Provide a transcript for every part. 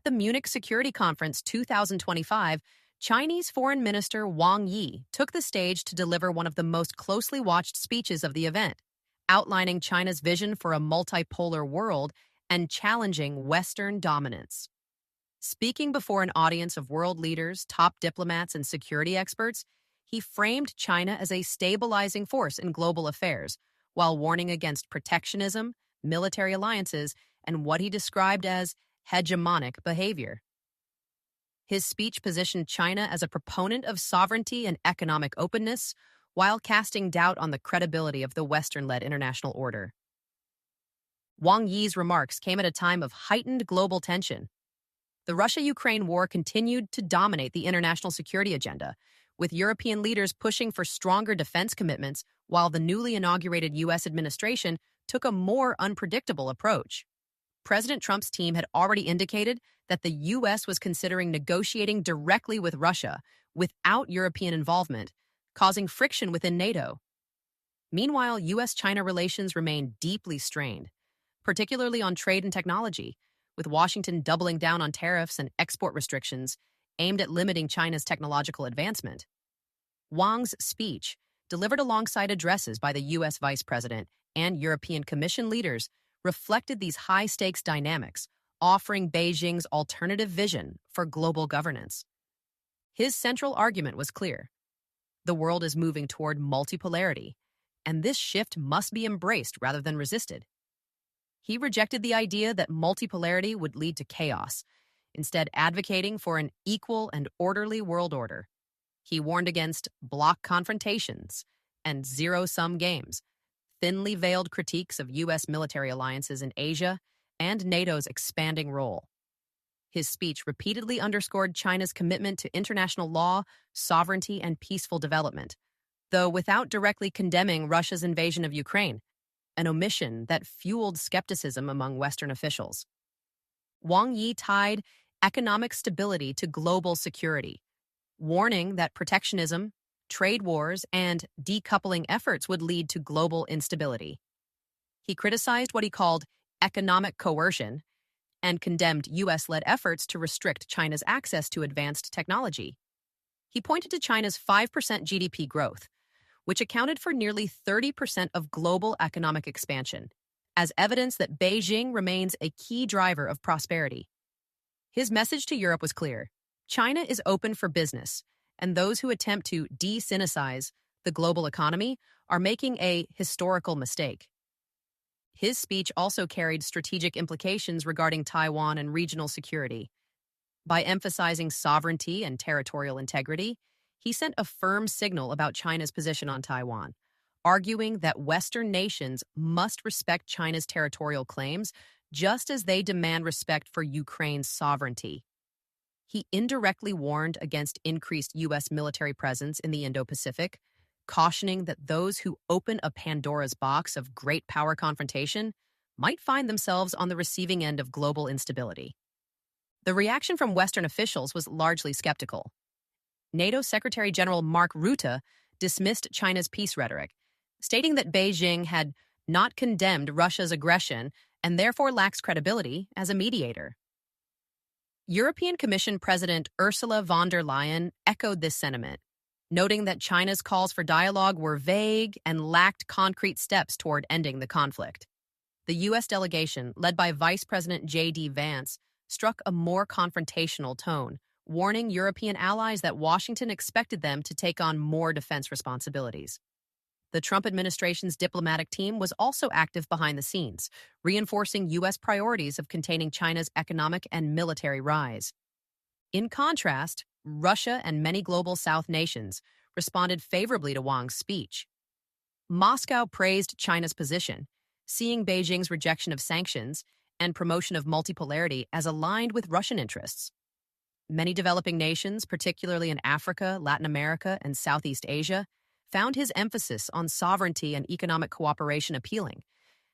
the Munich Security Conference 2025, Chinese Foreign Minister Wang Yi took the stage to deliver one of the most closely watched speeches of the event, outlining China's vision for a multipolar world and challenging Western dominance. Speaking before an audience of world leaders, top diplomats, and security experts, he framed China as a stabilizing force in global affairs, while warning against protectionism, military alliances, and what he described as hegemonic behavior. His speech positioned China as a proponent of sovereignty and economic openness, while casting doubt on the credibility of the Western-led international order. Wang Yi's remarks came at a time of heightened global tension. The Russia-Ukraine war continued to dominate the international security agenda, with European leaders pushing for stronger defense commitments, while the newly inaugurated U.S. administration took a more unpredictable approach. President Trump's team had already indicated that the U.S. was considering negotiating directly with Russia without European involvement, causing friction within NATO. Meanwhile, U.S.-China relations remain deeply strained, particularly on trade and technology, with Washington doubling down on tariffs and export restrictions aimed at limiting China's technological advancement. Wang's speech, delivered alongside addresses by the U.S. Vice President and European Commission leaders, reflected these high-stakes dynamics, offering Beijing's alternative vision for global governance. His central argument was clear. The world is moving toward multipolarity, and this shift must be embraced rather than resisted. He rejected the idea that multipolarity would lead to chaos, instead advocating for an equal and orderly world order. He warned against bloc confrontations and zero-sum games, thinly veiled critiques of U.S. military alliances in Asia, and NATO's expanding role. His speech repeatedly underscored China's commitment to international law, sovereignty, and peaceful development, though without directly condemning Russia's invasion of Ukraine, an omission that fueled skepticism among Western officials. Wang Yi tied economic stability to global security, warning that protectionism, trade wars, and decoupling efforts would lead to global instability. He criticized what he called economic coercion and condemned U.S.-led efforts to restrict China's access to advanced technology. He pointed to China's 5% GDP growth, which accounted for nearly 30% of global economic expansion, as evidence that Beijing remains a key driver of prosperity. His message to Europe was clear. China is open for business, and those who attempt to de-Sinicize the global economy are making a historical mistake. His speech also carried strategic implications regarding Taiwan and regional security. By emphasizing sovereignty and territorial integrity, he sent a firm signal about China's position on Taiwan, arguing that Western nations must respect China's territorial claims just as they demand respect for Ukraine's sovereignty. He indirectly warned against increased U.S. military presence in the Indo-Pacific, cautioning that those who open a Pandora's box of great power confrontation might find themselves on the receiving end of global instability. The reaction from Western officials was largely skeptical. NATO Secretary General Mark Rutte dismissed China's peace rhetoric, stating that Beijing had not condemned Russia's aggression and therefore lacks credibility as a mediator. European Commission President Ursula von der Leyen echoed this sentiment, noting that China's calls for dialogue were vague and lacked concrete steps toward ending the conflict. The U.S. delegation, led by Vice President J.D. Vance, struck a more confrontational tone, warning European allies that Washington expected them to take on more defense responsibilities. The Trump administration's diplomatic team was also active behind the scenes, reinforcing U.S. priorities of containing China's economic and military rise. In contrast, Russia and many global South nations responded favorably to Wang's speech. Moscow praised China's position, seeing Beijing's rejection of sanctions and promotion of multipolarity as aligned with Russian interests. Many developing nations, particularly in Africa, Latin America, and Southeast Asia, found his emphasis on sovereignty and economic cooperation appealing,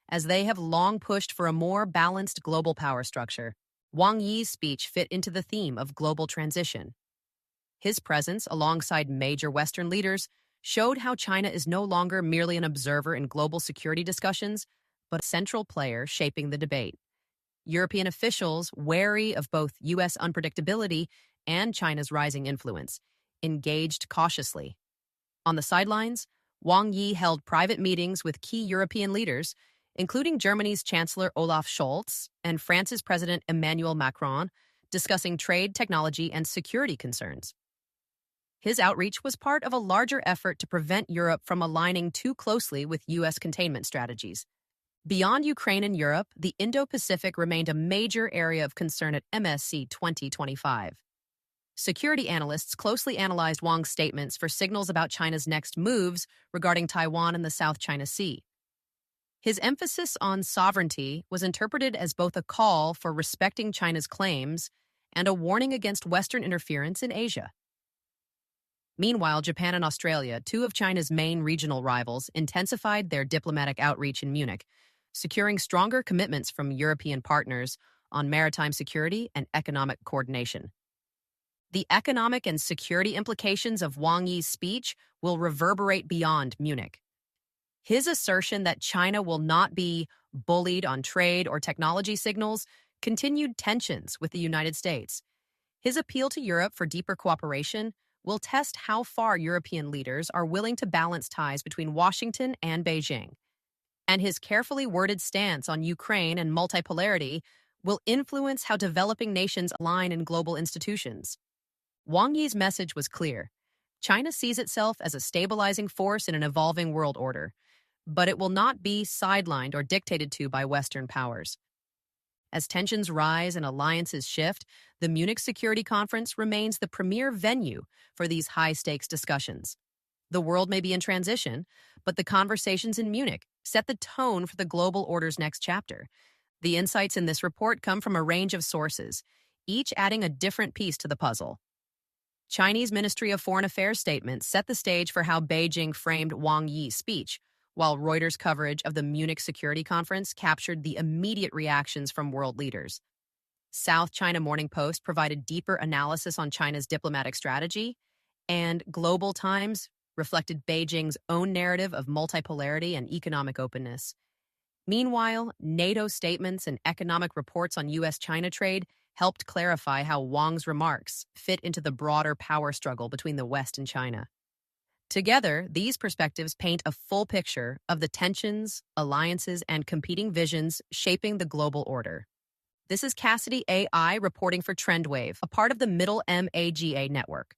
as they have long pushed for a more balanced global power structure. Wang Yi's speech fit into the theme of global transition. His presence alongside major Western leaders showed how China is no longer merely an observer in global security discussions, but a central player shaping the debate. European officials, wary of both U.S. unpredictability and China's rising influence, engaged cautiously. On the sidelines, Wang Yi held private meetings with key European leaders, including Germany's Chancellor Olaf Scholz and France's President Emmanuel Macron, discussing trade, technology, and security concerns. His outreach was part of a larger effort to prevent Europe from aligning too closely with U.S. containment strategies. Beyond Ukraine and Europe, the Indo-Pacific remained a major area of concern at MSC 2025. Security analysts closely analyzed Wang's statements for signals about China's next moves regarding Taiwan and the South China Sea. His emphasis on sovereignty was interpreted as both a call for respecting China's claims and a warning against Western interference in Asia. Meanwhile, Japan and Australia, two of China's main regional rivals, intensified their diplomatic outreach in Munich, securing stronger commitments from European partners on maritime security and economic coordination. The economic and security implications of Wang Yi's speech will reverberate beyond Munich. His assertion that China will not be bullied on trade or technology signals continued tensions with the United States. His appeal to Europe for deeper cooperation will test how far European leaders are willing to balance ties between Washington and Beijing. And his carefully worded stance on Ukraine and multipolarity will influence how developing nations align in global institutions. Wang Yi's message was clear. China sees itself as a stabilizing force in an evolving world order, but it will not be sidelined or dictated to by Western powers. As tensions rise and alliances shift, the Munich Security Conference remains the premier venue for these high-stakes discussions. The world may be in transition, but the conversations in Munich set the tone for the global order's next chapter. The insights in this report come from a range of sources, each adding a different piece to the puzzle. Chinese Ministry of Foreign Affairs statements set the stage for how Beijing framed Wang Yi's speech, while Reuters' coverage of the Munich Security Conference captured the immediate reactions from world leaders. South China Morning Post provided deeper analysis on China's diplomatic strategy, and Global Times reflected Beijing's own narrative of multipolarity and economic openness. Meanwhile, NATO statements and economic reports on U.S.-China trade helped clarify how Wang's remarks fit into the broader power struggle between the West and China. Together, these perspectives paint a full picture of the tensions, alliances, and competing visions shaping the global order. This is Cassidy AI reporting for TrendWave, a part of the Middle MAGA network.